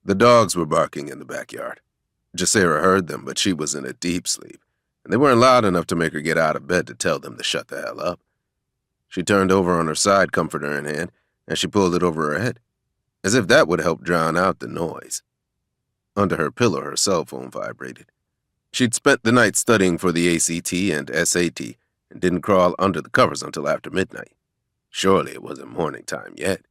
The dogs were barking in the backyard. Jacera heard them, but she was in a deep sleep, and they weren't loud enough to make her get out of bed to tell them to shut the hell up. She turned over on her side, comforter in hand, and she pulled it over her head, as if that would help drown out the noise. Under her pillow, her cell phone vibrated. She'd spent the night studying for the ACT and SAT and didn't crawl under the covers until after midnight. Surely it wasn't morning time yet.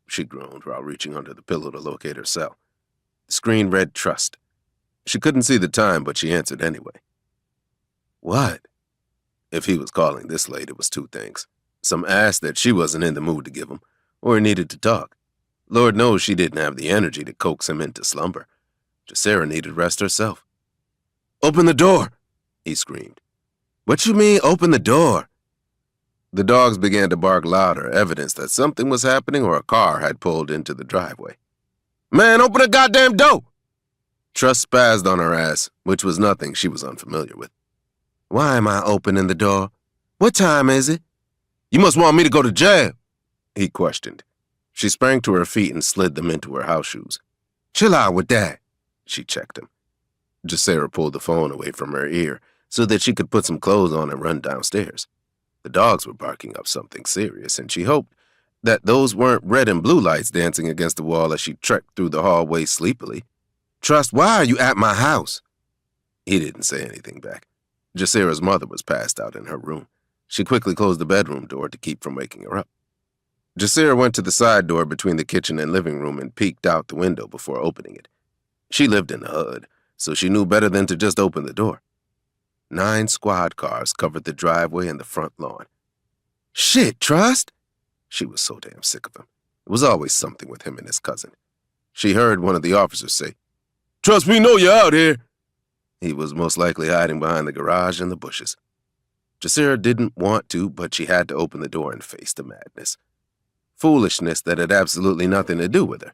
She groaned while reaching under the pillow to locate her cell. The screen read Trust. She couldn't see the time, but she answered anyway. What? If he was calling this late, it was two things. Some ass that she wasn't in the mood to give him, or he needed to talk. Lord knows she didn't have the energy to coax him into slumber. Jacera needed rest herself. "Open the door!" he screamed. "What you mean, open the door?" The dogs began to bark louder, evidence that something was happening or a car had pulled into the driveway. "Man, open the goddamn door!" Trust spazzed on her ass, which was nothing she was unfamiliar with. "Why am I opening the door? What time is it?" "You must want me to go to jail," he questioned. She sprang to her feet and slid them into her house shoes. "Chill out with that," she checked him. Jacera pulled the phone away from her ear so that she could put some clothes on and run downstairs. The dogs were barking up something serious, and she hoped that those weren't red and blue lights dancing against the wall as she trekked through the hallway sleepily. "Trust, why are you at my house?" He didn't say anything back. Jacera's mother was passed out in her room. She quickly closed the bedroom door to keep from waking her up. Jacera went to the side door between the kitchen and living room and peeked out the window before opening it. She lived in the hood, so she knew better than to just open the door. 9 squad cars covered the driveway and the front lawn. "Shit, Trust!" She was so damn sick of him. It was always something with him and his cousin. She heard one of the officers say, "Trust, we know you're out here." He was most likely hiding behind the garage and the bushes. Jacera didn't want to, but she had to open the door and face the madness. Foolishness that had absolutely nothing to do with her.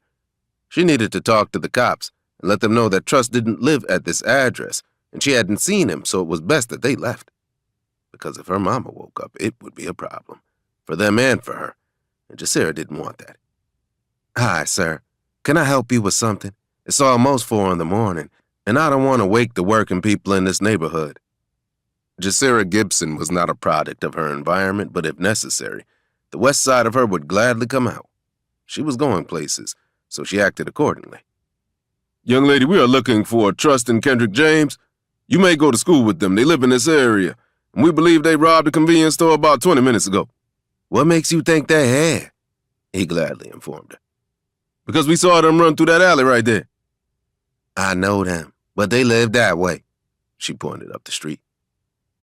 She needed to talk to the cops and let them know that Trust didn't live at this address, and she hadn't seen him, so it was best that they left. Because if her mama woke up, it would be a problem, for them and for her, and Jacera didn't want that. "Hi, sir. Can I help you with something? It's almost 4 in the morning, and I don't want to wake the working people in this neighborhood." Jacera Gibson was not a product of her environment, but if necessary, the west side of her would gladly come out. She was going places, so she acted accordingly. "Young lady, we are looking for Trust and Kendrick James. You may go to school with them. They live in this area, and we believe they robbed a convenience store about 20 minutes ago." "What makes you think they had?" he gladly informed her. "Because we saw them run through that alley right there." "I know them, but they live that way." She pointed up the street.